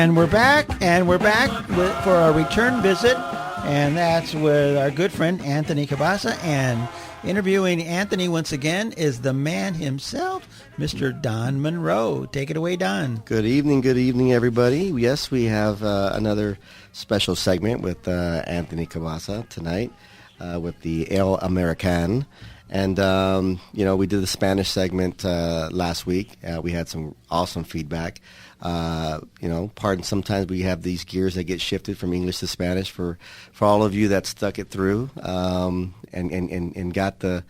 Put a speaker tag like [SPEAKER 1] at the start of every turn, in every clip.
[SPEAKER 1] And we're back for our return visit, and that's with our good friend Anthony Cabassa. And interviewing Anthony once again is the man himself, Mr. Don Monroe. Take it away, Don.
[SPEAKER 2] Good evening, everybody. Yes, we have another special segment with Anthony Cabassa tonight with the El American. And, we did the Spanish segment last week. We had some awesome feedback. Pardon, sometimes we have these gears that get shifted from English to Spanish. For all of you that stuck it through and got the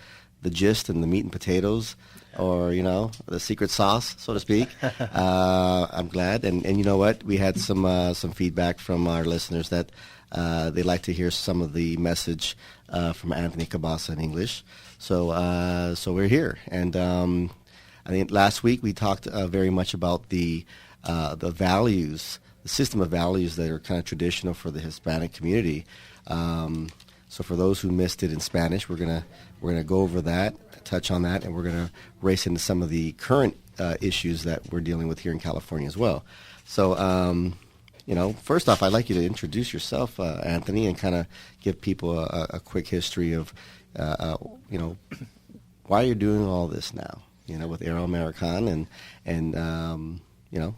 [SPEAKER 2] gist and the meat and potatoes, or, the secret sauce, so to speak, I'm glad. And you know what? We had some feedback from our listeners that they'd like to hear some of the message from Anthony Cabassa in English. So we're here, and I think last week we talked very much about the values, the system of values that are kind of traditional for the Hispanic community. So for those who missed it in Spanish, we're gonna go over that, touch on that, and we're gonna race into some of the current issues that we're dealing with here in California as well. So. First off, I'd like you to introduce yourself, Anthony, and kind of give people a quick history of, why you're doing all this now, with Aero American, and I'll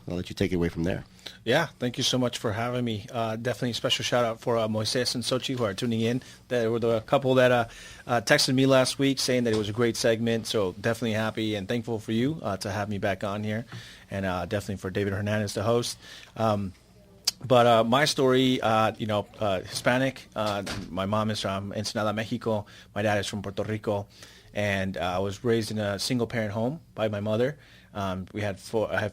[SPEAKER 2] let you take it away from there.
[SPEAKER 3] Yeah, thank you so much for having me. Definitely a special shout out for Moises and Sochi who are tuning in. There were the couple that texted me last week saying that it was a great segment, so definitely happy and thankful for you to have me back on here, and definitely for David Hernandez, the host. But my story, Hispanic. My mom is from Ensenada, Mexico. My dad is from Puerto Rico. And I was raised in a single-parent home by my mother. I have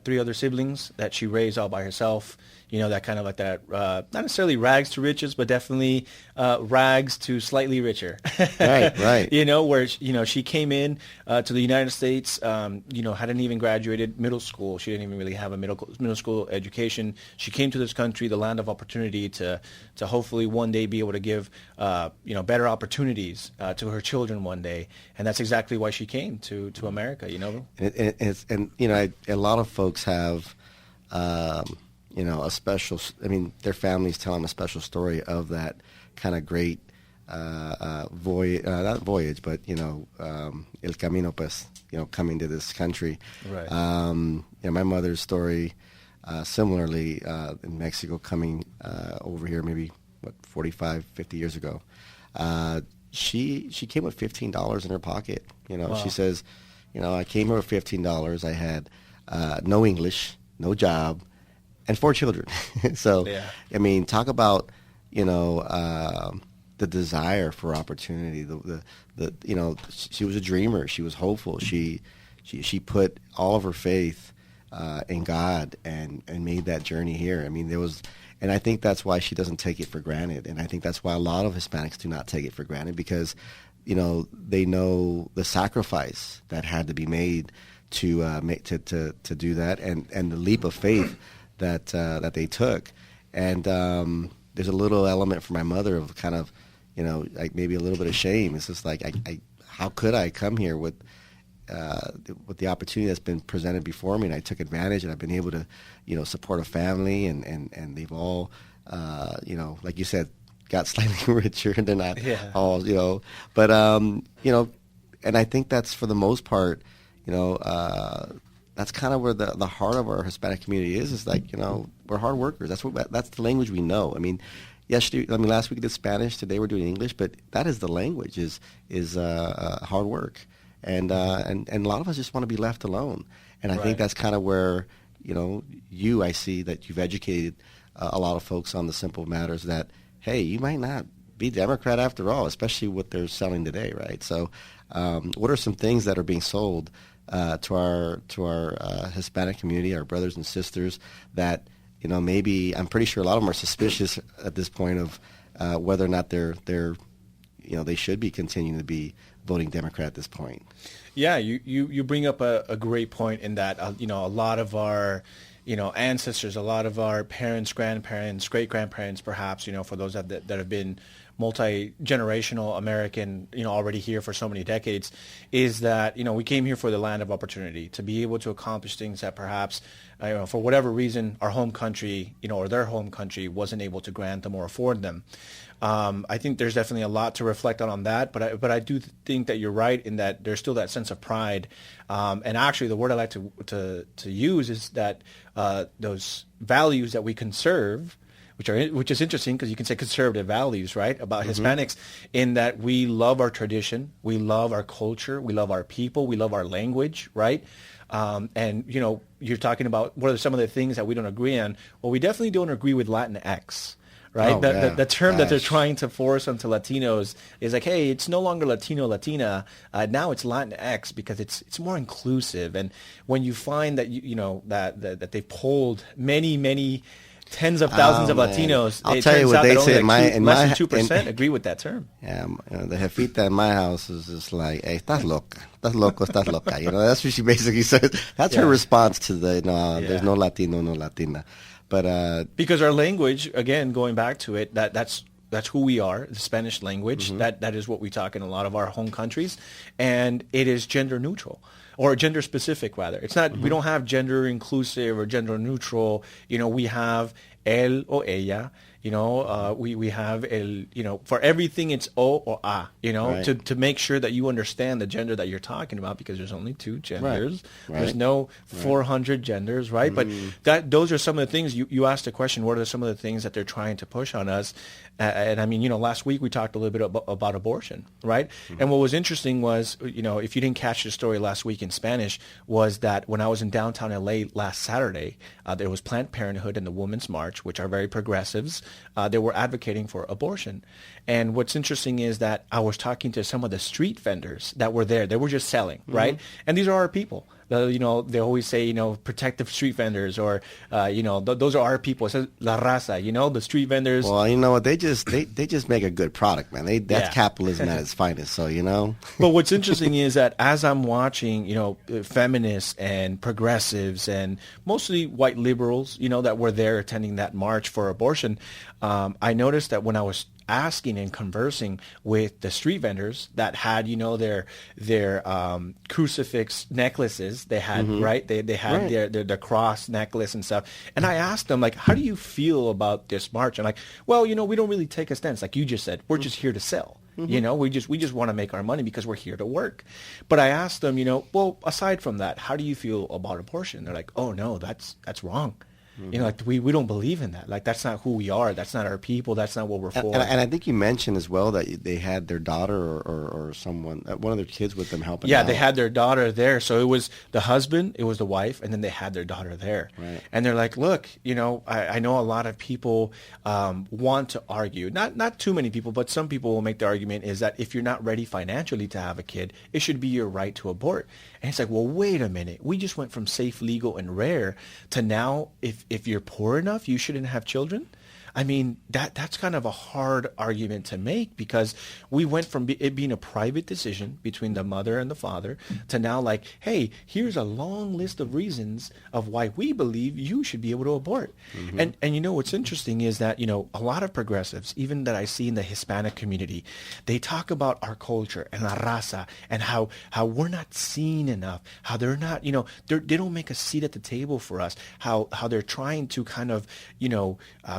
[SPEAKER 3] three other siblings that she raised all by herself. That kind of like that, not necessarily rags to riches, but definitely rags to slightly richer.
[SPEAKER 2] Right.
[SPEAKER 3] Where, she came in to the United States, hadn't even graduated middle school. She didn't even really have a middle school education. She came to this country, the land of opportunity, to hopefully one day be able to give, better opportunities to her children one day. And that's exactly why she came to America,
[SPEAKER 2] A lot of folks have, a special, their families tell them a special story of that kind of great voyage, not voyage, but, el camino, pues, coming to this country.
[SPEAKER 3] Right.
[SPEAKER 2] My mother's story, similarly, in Mexico, coming over here maybe, 45, 50 years ago. She came with $15 in her pocket.
[SPEAKER 3] Wow.
[SPEAKER 2] She says, I came here with $15. I had no English, no job, and 4 children. So, yeah. Talk about, the desire for opportunity. She was a dreamer. She was hopeful. She put all of her faith in God and made that journey here. And I think that's why she doesn't take it for granted. And I think that's why a lot of Hispanics do not take it for granted, because, they know the sacrifice that had to be made to do that, and the leap of faith that they took. And there's a little element for my mother of kind of, like maybe a little bit of shame. It's just like, how could I come here with the opportunity that's been presented before me, and I took advantage, and I've been able to, support a family, and they've all, like you said, got slightly richer, and they're not all, but, and I think that's, for the most part, that's kind of where the heart of our Hispanic community is like, we're hard workers. That's the language we know. Last week we did Spanish, today we're doing English, but that is the language, is hard work. And a lot of us just want to be left alone. And I think that's kind of where, I see that you've educated a lot of folks on the simple matters that, hey, you might not be Democrat after all, especially what they're selling today, right? So what are some things that are being sold to our Hispanic community, our brothers and sisters, that, maybe, I'm pretty sure a lot of them are suspicious at this point of whether or not they're they should be continuing to be voting Democrat at this point.
[SPEAKER 3] Yeah, you bring up a great point in that, a lot of our, ancestors, a lot of our parents, grandparents, great-grandparents, perhaps, for those that have been multi-generational American, already here for so many decades, is that, we came here for the land of opportunity, to be able to accomplish things that perhaps for whatever reason, our home country, or their home country wasn't able to grant them or afford them. I think there's definitely a lot to reflect on that, but I do think that you're right in that there's still that sense of pride. And actually, the word I like to use is that those values that we conserve, which is interesting because you can say conservative values, right, about Hispanics, in that we love our tradition, we love our culture, we love our people, we love our language, right? And you're talking about what are some of the things that we don't agree on. Well, we definitely don't agree with Latinx. Right,
[SPEAKER 2] Oh,
[SPEAKER 3] the term
[SPEAKER 2] gosh.
[SPEAKER 3] that they're trying to force onto Latinos is like, hey, it's no longer Latino, Latina. Now it's Latinx because it's more inclusive. And when you find that that they polled many tens of thousands of
[SPEAKER 2] man.
[SPEAKER 3] Latinos,
[SPEAKER 2] I'll
[SPEAKER 3] it
[SPEAKER 2] tell you
[SPEAKER 3] turns
[SPEAKER 2] what
[SPEAKER 3] out
[SPEAKER 2] they
[SPEAKER 3] that
[SPEAKER 2] say
[SPEAKER 3] only
[SPEAKER 2] in
[SPEAKER 3] less
[SPEAKER 2] my-
[SPEAKER 3] than 2% agree with that term.
[SPEAKER 2] Yeah, the jefita in my house is just like, hey, estás loca, estás loco, estás loca. That's what she basically says. That's her
[SPEAKER 3] Yeah.
[SPEAKER 2] response to the, there's
[SPEAKER 3] Yeah.
[SPEAKER 2] no Latino, no Latina. But
[SPEAKER 3] Because our language, again, going back to it, that's who we are, the Spanish language. That is what we talk in a lot of our home countries, and it is gender neutral or gender specific rather. It's not. We don't have gender inclusive or gender neutral. We have él o ella. We have el. For everything it's o or a.
[SPEAKER 2] Right.
[SPEAKER 3] To make sure that you understand the gender that you're talking about, because there's only two genders.
[SPEAKER 2] Right.
[SPEAKER 3] There's no 400 genders, right? But those are some of the things you asked the question. What are some of the things that they're trying to push on us? And I mean, last week we talked a little bit about abortion, right? And what was interesting was, if you didn't catch the story last week in Spanish, was that when I was in downtown LA last Saturday, there was Planned Parenthood and the Women's March, which are very progressives. They were advocating for abortion. And what's interesting is that I was talking to some of the street vendors that were there. They were just selling, right? And these are our people. They always say, protect the street vendors, or, those are our people. It says la raza, the street vendors.
[SPEAKER 2] well, you know what? They just make a good product, man. That's
[SPEAKER 3] Yeah.
[SPEAKER 2] capitalism at its finest. So
[SPEAKER 3] But what's interesting is that as I'm watching, feminists and progressives and mostly white liberals, that were there attending that march for abortion, I noticed that when I was asking and conversing with the street vendors that had, their crucifix necklaces, they had, right? They had
[SPEAKER 2] Right.
[SPEAKER 3] their cross necklace and stuff. And I asked them, like, how do you feel about this march? And like, well, we don't really take a stance. Like you just said, we're just here to sell. We just want to make our money because we're here to work. But I asked them, well, aside from that, how do you feel about abortion? They're like, oh no, that's wrong. Like we don't believe in that. Like that's not who we are. That's not our people. That's not what we're for.
[SPEAKER 2] and I think you mentioned as well that they had their daughter or someone, one of their kids with them helping.
[SPEAKER 3] Yeah,
[SPEAKER 2] out.
[SPEAKER 3] they had their daughter there. So it was the husband, it was the wife, and then they had their daughter there.
[SPEAKER 2] Right.
[SPEAKER 3] And they're like, look, I know a lot of people want to argue. Not too many people, but some people will make the argument is that if you're not ready financially to have a kid, it should be your right to abort. And it's like, well, wait a minute. We just went from safe, legal, and rare to now if you're poor enough, you shouldn't have children. I mean, that's kind of a hard argument to make, because we went from it being a private decision between the mother and the father to now like, hey, here's a long list of reasons of why we believe you should be able to abort. And what's interesting is that, a lot of progressives, even that I see in the Hispanic community, they talk about our culture and la raza and how we're not seen enough, how they're not, they don't make a seat at the table for us, how they're trying to kind of,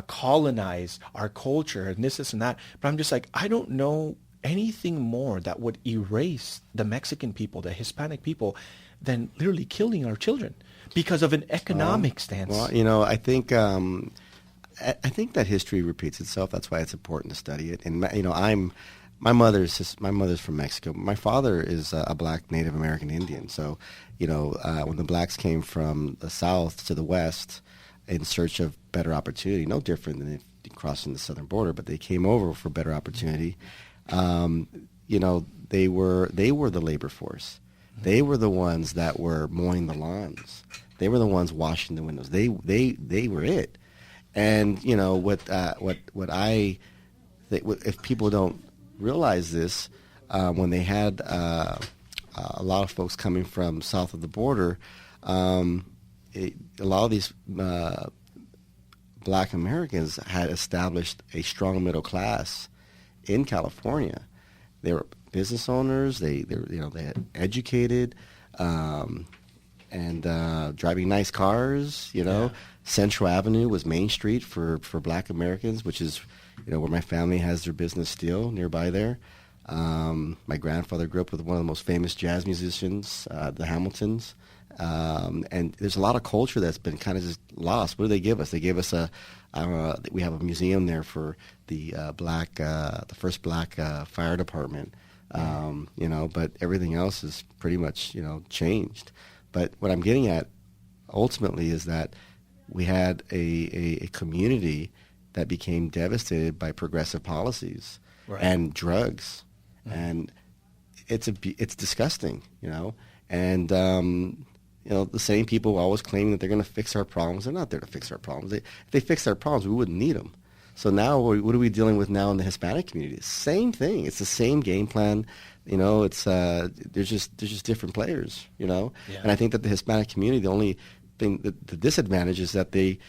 [SPEAKER 3] colonize our culture and this and that. But I'm just like, I don't know anything more that would erase the Mexican people, the Hispanic people, than literally killing our children because of an economic stance.
[SPEAKER 2] Well, I think that history repeats itself. That's why it's important to study it. And my mother's from Mexico. My father is a black Native American Indian. So, when the blacks came from the south to the west in search of better opportunity, no different than if crossing the southern border, but they came over for better opportunity. They were the labor force. They were the ones that were mowing the lawns. They were the ones washing the windows. They were it. And if people don't realize this, when they had a lot of folks coming from south of the border, a lot of these black Americans had established a strong middle class in California. They were business owners. They had educated. and driving nice cars. Central Avenue was Main Street for Black Americans, which is where my family has their business still nearby there. My grandfather grew up with one of the most famous jazz musicians, the Hamiltons. And there's a lot of culture that's been kind of just lost. What do they give us? They gave us we have a museum there for the first black fire department. But everything else is pretty much changed. But what I'm getting at ultimately is that we had a community that became devastated by progressive policies and drugs, and it's disgusting, and the same people always claiming that they're going to fix our problems. They're not there to fix our problems. If they fixed our problems, we wouldn't need them. So now, what are we dealing with now in the Hispanic community? Same thing. It's the same game plan. It's there's just different players. And I think that the Hispanic community, the only thing, the disadvantage is that the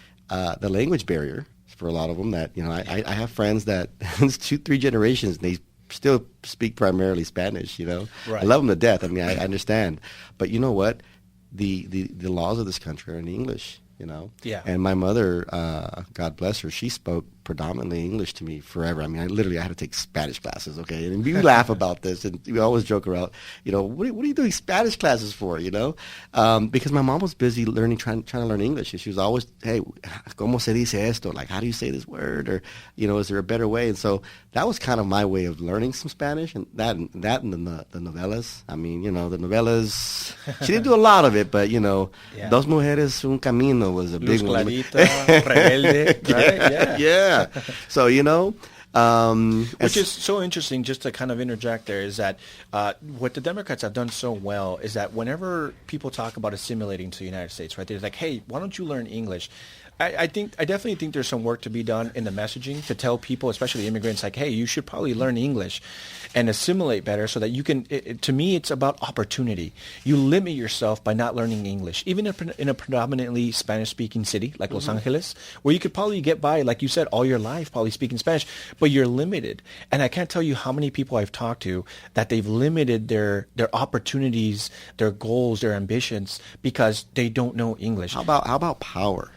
[SPEAKER 2] language barrier for a lot of them. That I have friends that it's 2-3 generations and they still speak primarily Spanish. Right. I love them to death. I mean, I understand, but you know what? The laws of this country are in English,
[SPEAKER 3] Yeah.
[SPEAKER 2] And my mother, God bless her, she spoke predominantly English to me forever. I mean, I had to take Spanish classes, okay? And we laugh about this, and we always joke around, what are you doing Spanish classes for, Because my mom was busy trying to learn English, and she was always, hey, ¿cómo se dice esto? Like, how do you say this word? Or, is there a better way? And so that was kind of my way of learning some Spanish, and that and the novellas. I mean, the novellas, she didn't do a lot of it, but, Dos Mujeres, Un Camino was a big one.
[SPEAKER 3] Luz Clarita, Rebelde, right?
[SPEAKER 2] Yeah. So,
[SPEAKER 3] which is so interesting, just to kind of interject there, is that what the Democrats have done so well is that whenever people talk about assimilating to the United States, right, they're like, hey, why don't you learn English? I definitely think there's some work to be done in the messaging to tell people, especially immigrants, like, hey, you should probably learn English and assimilate better so that you can, to me, it's about opportunity. You limit yourself by not learning English, even in a predominantly Spanish-speaking city like Los Angeles, where you could probably get by, like you said, all your life probably speaking Spanish, but you're limited. And I can't tell you how many people I've talked to that they've limited their opportunities, their goals, their ambitions because they don't know English.
[SPEAKER 2] How about power?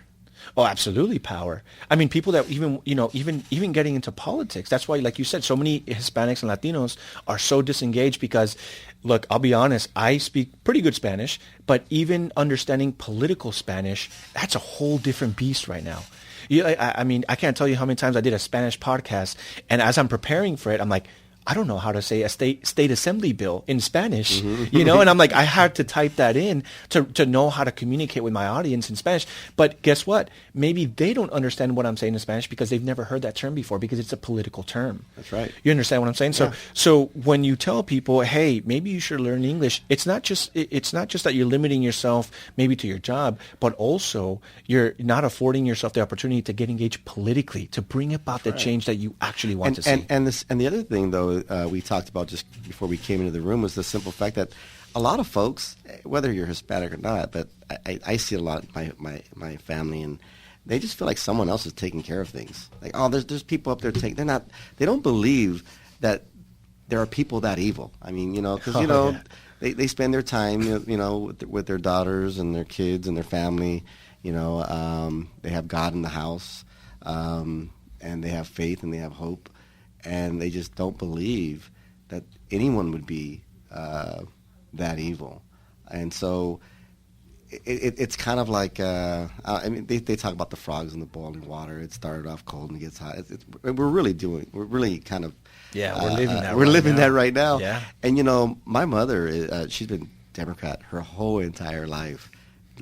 [SPEAKER 3] Oh, absolutely, power. I mean, people that even getting into politics. That's why, like you said, so many Hispanics and Latinos are so disengaged because, look, I'll be honest, I speak pretty good Spanish, but even understanding political Spanish, that's a whole different beast right now. I mean, I can't tell you how many times I did a Spanish podcast, and as I'm preparing for it, I'm like, I don't know how to say a state assembly bill in Spanish, and I'm like, I had to type that in to know how to communicate with my audience in Spanish. But guess what? Maybe they don't understand what I'm saying in Spanish because they've never heard that term before because it's a political term.
[SPEAKER 2] That's right.
[SPEAKER 3] You understand what I'm saying?
[SPEAKER 2] Yeah.
[SPEAKER 3] So when you tell people, hey, maybe you should learn English, it's not just that you're limiting yourself maybe to your job, but also you're not affording yourself the opportunity to get engaged politically, to bring about the change that you actually want to see.
[SPEAKER 2] And the other thing, though, we talked about just before we came into the room was the simple fact that a lot of folks, whether you're Hispanic or not, but I see a lot of my family, and they just feel like someone else is taking care of things. Like, oh, there's people up there they don't believe that there are people that evil. I mean, because they spend their time, with their daughters and their kids and their family. They have God in the house, and they have faith and they have hope. And they just don't believe that anyone would be that evil. And so it's kind of like, I mean, they talk about the frogs in the boiling water. It started off cold and it gets hot. We're really kind of...
[SPEAKER 3] Yeah, we're living that
[SPEAKER 2] We're
[SPEAKER 3] right
[SPEAKER 2] living
[SPEAKER 3] now.
[SPEAKER 2] that right now.
[SPEAKER 3] Yeah.
[SPEAKER 2] And, my mother, she's been Democrat her whole entire life.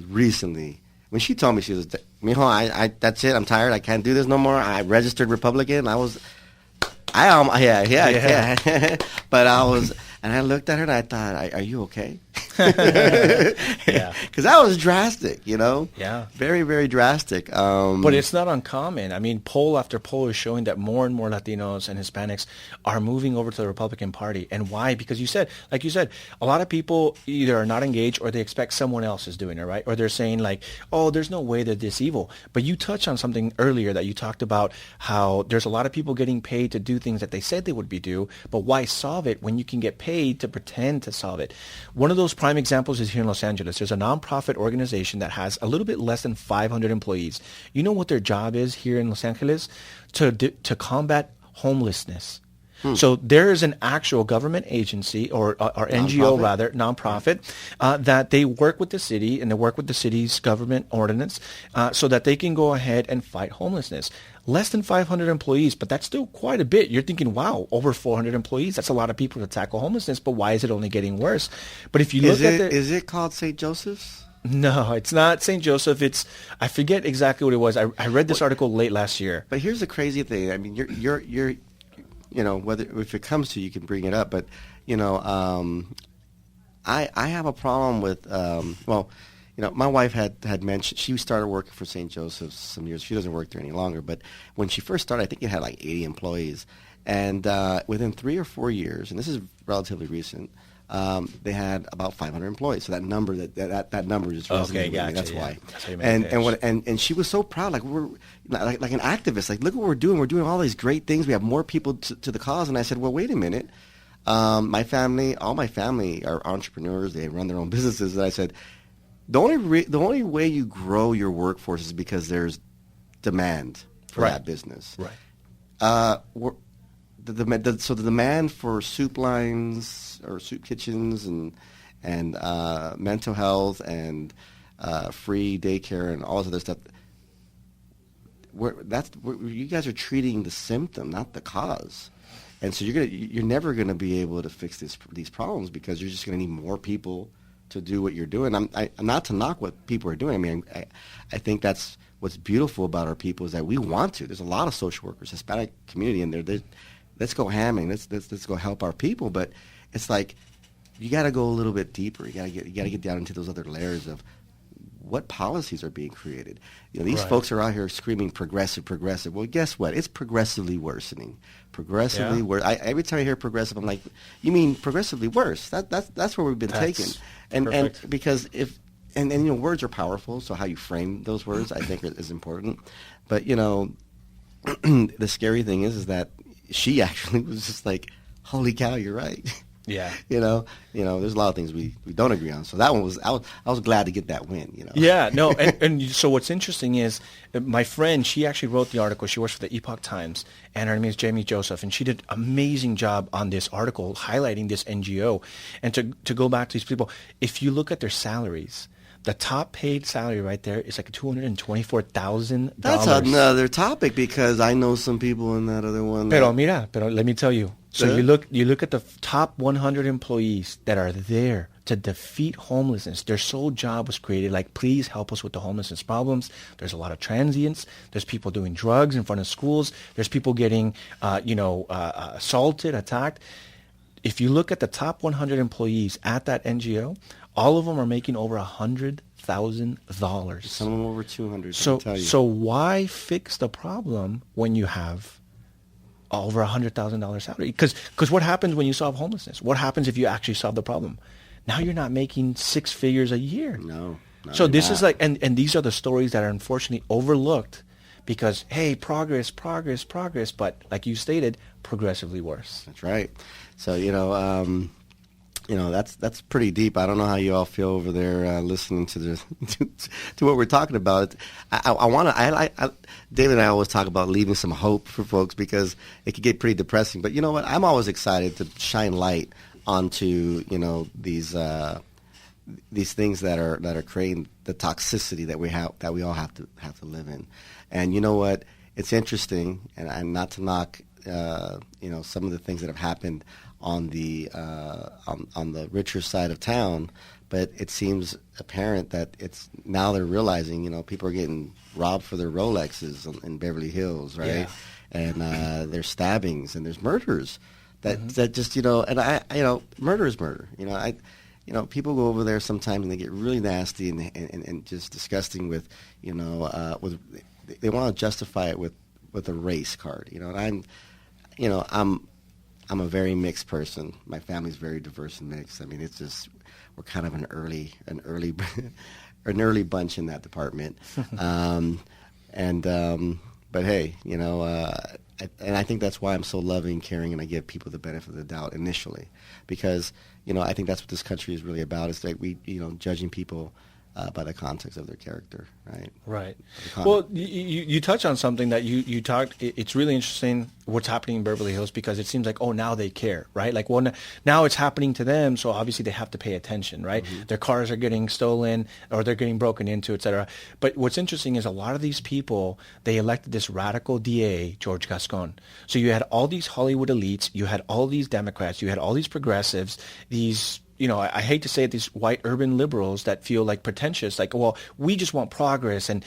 [SPEAKER 2] Recently, when she told me, she was, Mijo, that's it. I'm tired. I can't do this no more. I registered Republican. Yeah. But and I looked at her and I thought, are you okay?
[SPEAKER 3] Yeah.
[SPEAKER 2] Because that was drastic,
[SPEAKER 3] Yeah.
[SPEAKER 2] Very, very drastic.
[SPEAKER 3] But it's not uncommon. I mean, poll after poll is showing that more and more Latinos and Hispanics are moving over to the Republican Party. And why? Because like you said, a lot of people either are not engaged or they expect someone else is doing it, right? Or they're saying like, oh, there's no way they're this evil. But you touched on something earlier that you talked about how there's a lot of people getting paid to do things that they said they would be do, but why solve it when you can get paid to pretend to solve it? One of those prime examples is here in Los Angeles. There's a nonprofit organization that has a little bit less than 500 employees. You know what their job is here in Los Angeles? To combat homelessness. So there is an actual government agency or NGO rather, nonprofit, that they work with the city and they work with the city's government ordinance so that they can go ahead and fight homelessness. Less than 500 employees, but that's still quite a bit. You're thinking, wow, over 400 employees. That's a lot of people to tackle homelessness, but why is it only getting worse? But if you look
[SPEAKER 2] is it called St. Joseph's?
[SPEAKER 3] No, it's not St. Joseph. I forget exactly what it was. I read this article late last year.
[SPEAKER 2] But here's the crazy thing. I mean, you're whether if it comes to you can bring it up, but I have a problem with my wife had mentioned she started working for St. Joseph's some years. She doesn't work there any longer, but when she first started, I think it had like 80 employees, and within 3 or 4 years, and this is relatively recent, they had about 500 employees. So that number that number just resonated with me. That's why. And she was so proud, like we're like an activist. Like, look what we're doing. We're doing all these great things. We have more people to the cause. And I said, well, wait a minute. All my family are entrepreneurs. They run their own businesses. And I said, the only way you grow your workforce is because there's demand for that business.
[SPEAKER 3] Right.
[SPEAKER 2] So the demand for soup lines or soup kitchens and mental health and free daycare and all this other stuff. You guys are treating the symptom, not the cause, and so you're never gonna be able to fix these problems because you're just gonna need more people to do what you're doing. I'm not to knock what people are doing. I mean, I think that's what's beautiful about our people is that we want to. There's a lot of social workers, Hispanic community in there. Let's go hamming. Let's go help our people. But it's like you got to go a little bit deeper. You got to get down into those other layers of what policies are being created. These folks are out here screaming progressive. Well, guess what? It's progressively worsening. Progressively worse. Every time I hear progressive, I'm like, you mean progressively worse? That's where we've been taken. And because words are powerful. So how you frame those words, I think, is important. But the scary thing is that she actually was just like, holy cow, you're right.
[SPEAKER 3] Yeah.
[SPEAKER 2] There's a lot of things we don't agree on. So that one was, I was glad to get that win,
[SPEAKER 3] Yeah, no, and so what's interesting is my friend, she actually wrote the article. She works for the Epoch Times, and her name is Jamie Joseph, and she did an amazing job on this article highlighting this NGO. And to go back to these people, if you look at their salaries, the top paid salary right there is like $224,000.
[SPEAKER 2] That's another topic because I know some people in that other one.
[SPEAKER 3] Pero let me tell you. So you look at the top 100 employees that are there to defeat homelessness. Their sole job was created like, please help us with the homelessness problems. There's a lot of transients. There's people doing drugs in front of schools. There's people getting, assaulted, attacked. If you look at the top 100 employees at that NGO, all of them are making over $100,000.
[SPEAKER 2] Some of them over 200.
[SPEAKER 3] So why fix the problem when you have over $100,000 salary? Because what happens when you solve homelessness? What happens if you actually solve the problem? Now you're not making 6 figures a year.
[SPEAKER 2] No.
[SPEAKER 3] So this is like, and these are the stories that are unfortunately overlooked because, hey, progress, but like you stated, progressively worse.
[SPEAKER 2] That's right. So, that's pretty deep. I don't know how you all feel over there listening to to what we're talking about. David and I always talk about leaving some hope for folks because it can get pretty depressing. But you know what? I'm always excited to shine light onto these things that are creating the toxicity that we all have to live in. And you know what? It's interesting, and I'm not to knock some of the things that have happened on the richer side of town, but it seems apparent that it's now they're realizing people are getting robbed for their Rolexes in Beverly Hills, right?
[SPEAKER 3] Yeah.
[SPEAKER 2] And there's stabbings and there's murders that just murder is murder. People go over there sometimes and they get really nasty and just disgusting with they want to justify it with a race card, and I'm a very mixed person. My family's very diverse and mixed. I mean, it's just we're kind of an early an early bunch in that department. But hey, and I think that's why I'm so loving, caring, and I give people the benefit of the doubt initially, because I think that's what this country is really about. Is that we judging people by the context of their character, right?
[SPEAKER 3] Right. Well, you touch on something that you talked. It's really interesting what's happening in Beverly Hills, because it seems like, oh, now they care, right? Like, well, now it's happening to them, so obviously they have to pay attention, right? Mm-hmm. Their cars are getting stolen or they're getting broken into, et cetera. But what's interesting is a lot of these people, they elected this radical DA, George Gascon. So you had all these Hollywood elites, you had all these Democrats, you had all these progressives, these I hate to say it, these white urban liberals that feel like pretentious, like, well, we just want progress and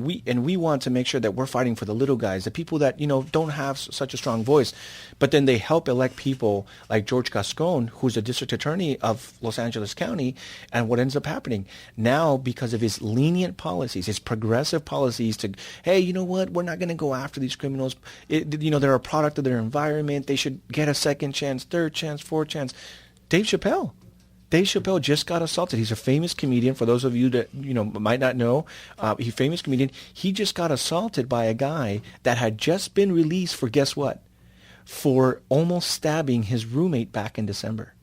[SPEAKER 3] we want to make sure that we're fighting for the little guys, the people that, don't have such a strong voice. But then they help elect people like George Gascon, who's the district attorney of Los Angeles County. And what ends up happening now, because of his lenient policies, his progressive policies to, hey, you know what, we're not going to go after these criminals. They're a product of their environment. They should get a second chance, third chance, fourth chance. Dave Chappelle just got assaulted. He's a famous comedian. For those of you that might not know, he's a famous comedian. He just got assaulted by a guy that had just been released for, guess what? For almost stabbing his roommate back in December.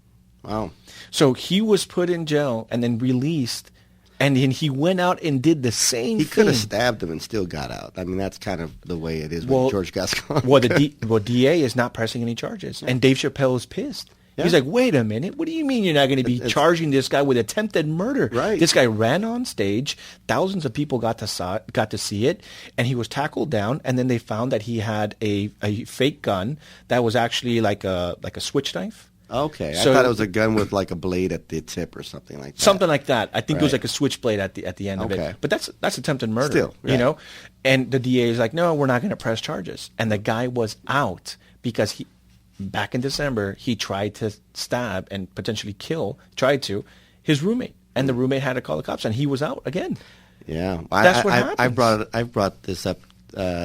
[SPEAKER 2] Wow. So
[SPEAKER 3] he was put in jail and then released, and then he went out and did the same thing.
[SPEAKER 2] He could have stabbed him and still got out. I mean, that's kind of the way it is with George Gascon.
[SPEAKER 3] Well, the DA is not pressing any charges, and Dave Chappelle is pissed. Yeah. He's like, wait a minute. What do you mean you're not going to be charging this guy with attempted murder?
[SPEAKER 2] Right.
[SPEAKER 3] This guy ran on stage. Thousands of people got to see it, and he was tackled down. And then they found that he had a fake gun that was actually like a switch knife.
[SPEAKER 2] Okay, I thought it was a gun with like a blade at the tip or something like that.
[SPEAKER 3] Something like that. I think it was like a switchblade at the end of it. But that's attempted murder.
[SPEAKER 2] Still, right.
[SPEAKER 3] And the DA is like, no, we're not going to press charges. And the guy was out because back in December, he tried to stab and potentially kill, his roommate. And the roommate had to call the cops, and he was out again.
[SPEAKER 2] Yeah.
[SPEAKER 3] That's what happens.
[SPEAKER 2] I've brought this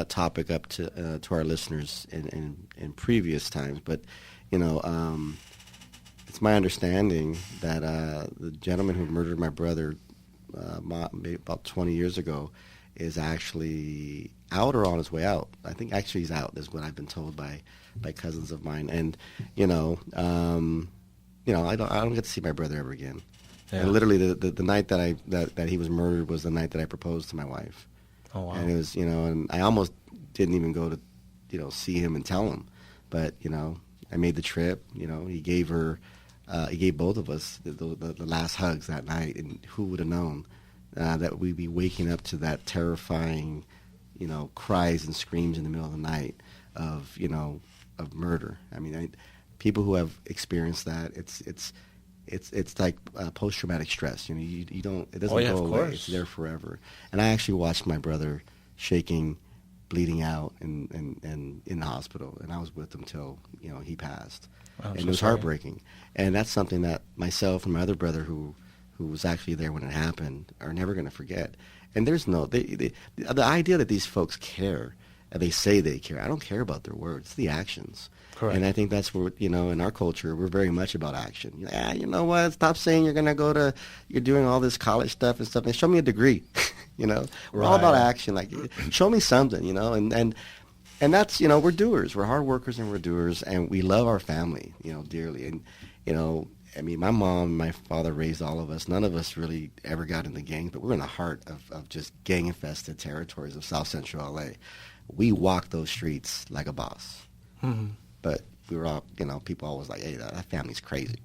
[SPEAKER 2] topic up to our listeners in previous times, but, it's my understanding that the gentleman who murdered my brother about 20 years ago is actually out or on his way out. I think actually he's out, is what I've been told by cousins of mine. And I don't get to see my brother ever again. Yeah. And literally the night that he was murdered was the night that I proposed to my wife.
[SPEAKER 3] Oh wow.
[SPEAKER 2] And it was and I almost didn't even go to see him and tell him, but I made the trip. He gave both of us the last hugs that night, and who would have known that we'd be waking up to that terrifying cries and screams in the middle of the night of murder. I mean, people who have experienced that, it's like post-traumatic stress. You don't, it doesn't go away. It's there forever. And I actually watched my brother shaking, bleeding out, and in the hospital, and I was with him till he passed. And it was heartbreaking. And that's something that myself and my other brother, who was actually there when it happened, are never going to forget. And there's the idea that these folks care, and they say they care. I don't care about their words, it's the actions.
[SPEAKER 3] Correct.
[SPEAKER 2] And I think that's where, in our culture, we're very much about action. You know what? Stop saying you're doing all this college stuff and stuff. And show me a degree. We're all about action. Like, show me something. And that's, we're doers. We're hard workers and we're doers, and we love our family, dearly. And I mean, my mom and my father raised all of us. None of us really ever got into gangs, but we're in the heart of just gang-infested territories of South Central LA. We walked those streets like a boss. Mm-hmm. But we were all, people always like, hey, that family's crazy.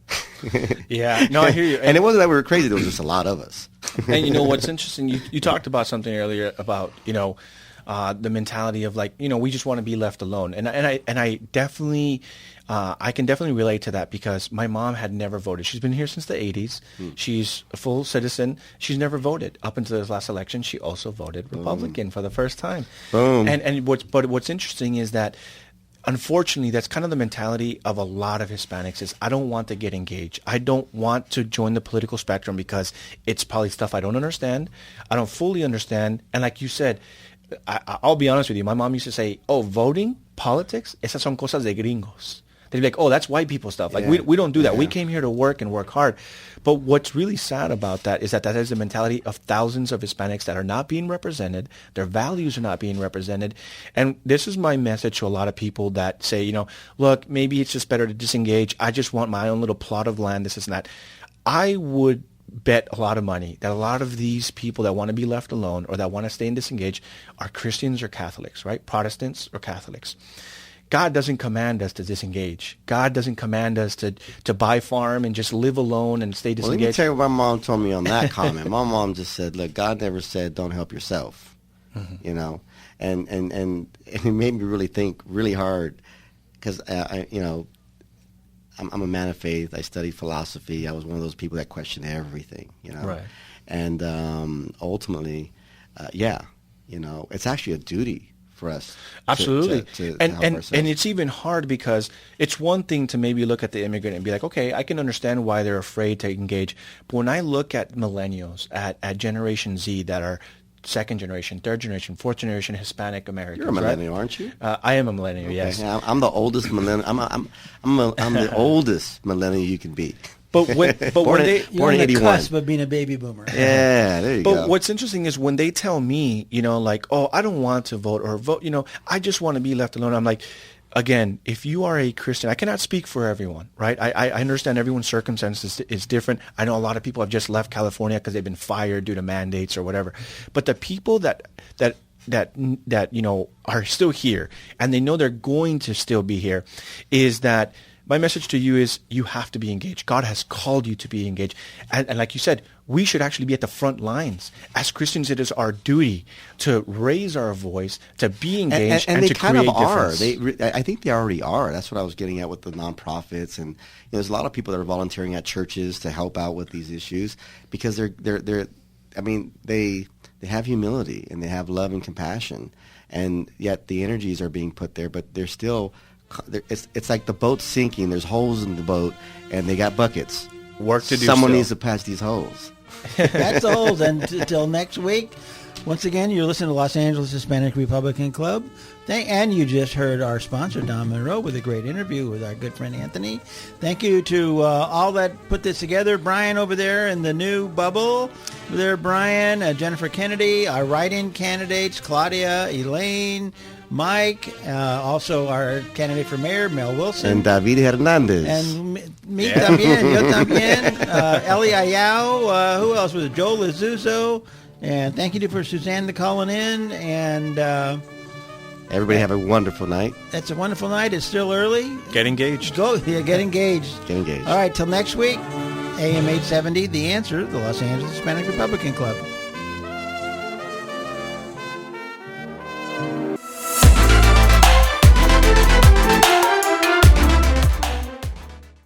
[SPEAKER 3] Yeah, no, I hear you.
[SPEAKER 2] And it wasn't that we were crazy, there was just a lot of us.
[SPEAKER 3] And what's interesting, you talked about something earlier about, the mentality of like, we just want to be left alone. And I definitely, I can definitely relate to that, because my mom had never voted. She's been here since the 80s. She's a full citizen. She's never voted. Up until this last election, she also voted Republican for the first time.
[SPEAKER 2] Boom.
[SPEAKER 3] And what's interesting is that, unfortunately, that's kind of the mentality of a lot of Hispanics is, I don't want to get engaged. I don't want to join the political spectrum because it's probably stuff I don't understand. I don't fully understand. And like you said, I'll be honest with you. My mom used to say, voting, politics, esas son cosas de gringos. They'd be like, oh, that's white people stuff. Like, we don't do that. We came here to work and work hard. But what's really sad about that is that is the mentality of thousands of Hispanics that are not being represented. Their values are not being represented. And this is my message to a lot of people that say, look, maybe it's just better to disengage. I just want my own little plot of land, this and that. I would bet a lot of money that a lot of these people that want to be left alone or that want to stay and disengage are Christians or Catholics, right? Protestants or Catholics. God doesn't command us to disengage. God doesn't command us to buy farm and just live alone and stay disengaged.
[SPEAKER 2] Well, let me tell you what my mom told me on that comment. My mom just said, look, God never said don't help yourself, and it made me really think really hard because, I'm a man of faith. I studied philosophy. I was one of those people that questioned everything,
[SPEAKER 3] Right.
[SPEAKER 2] And ultimately, it's actually a duty for us.
[SPEAKER 3] Absolutely.
[SPEAKER 2] To
[SPEAKER 3] and
[SPEAKER 2] help ourselves.
[SPEAKER 3] And it's even hard because it's one thing to maybe look at the immigrant and be like, okay, I can understand why they're afraid to engage. But when I look at millennials, at Generation Z that are second generation, third generation, fourth generation Hispanic Americans.
[SPEAKER 2] You're a millennial,
[SPEAKER 3] right?
[SPEAKER 2] aren't you?
[SPEAKER 3] I am a millennial,
[SPEAKER 2] Okay.
[SPEAKER 3] yes.
[SPEAKER 2] Yeah, I'm the oldest millennial. I'm the oldest millennial you can be.
[SPEAKER 3] But when they
[SPEAKER 1] You're on the
[SPEAKER 2] 81.
[SPEAKER 1] cusp of being a baby boomer.
[SPEAKER 2] Yeah, there you go.
[SPEAKER 3] But what's interesting is when they tell me, like, oh, I don't want to vote or vote, I just want to be left alone. I'm like, again, if you are a Christian, I cannot speak for everyone, right? I understand everyone's circumstances is different. I know a lot of people have just left California because they've been fired due to mandates or whatever. But the people that are still here and they know they're going to still be here, is that my message to you is you have to be engaged. God has called you to be engaged. And like you said, we should actually be at the front lines. As Christians, it is our duty to raise our voice, to be engaged, and
[SPEAKER 2] they
[SPEAKER 3] to
[SPEAKER 2] kind
[SPEAKER 3] create
[SPEAKER 2] of are.
[SPEAKER 3] difference.
[SPEAKER 2] I think they already are. That's what I was getting at with the nonprofits, and there's a lot of people that are volunteering at churches to help out with these issues because they have humility and they have love and compassion, and yet the energies are being put there, but they're still. It's like the boat's sinking. There's holes in the boat, and they got buckets.
[SPEAKER 3] Work to do.
[SPEAKER 2] Someone
[SPEAKER 3] still.
[SPEAKER 2] needs to patch these holes.
[SPEAKER 1] That's the holes. And until next week, once again, you're listening to Los Angeles Hispanic Republican Club. And you just heard our sponsor, Don Monroe, with a great interview with our good friend Anthony. Thank you to all that put this together. Brian over there in the new bubble. Over there, Brian, Jennifer Kennedy, our write-in candidates, Claudia, Elaine, Mike, also our candidate for mayor, Mel Wilson.
[SPEAKER 2] And David Hernandez.
[SPEAKER 1] And me también, yo también. Eli Ayao, who else was it? Joel Azuzo. And thank you for Suzanne for calling in. And
[SPEAKER 2] everybody have a wonderful night.
[SPEAKER 1] it's a wonderful night. It's still early.
[SPEAKER 3] Get engaged.
[SPEAKER 1] Go, get engaged.
[SPEAKER 2] Get engaged.
[SPEAKER 1] All right, till next week. AM 870, The Answer, the Los Angeles Hispanic Republican Club.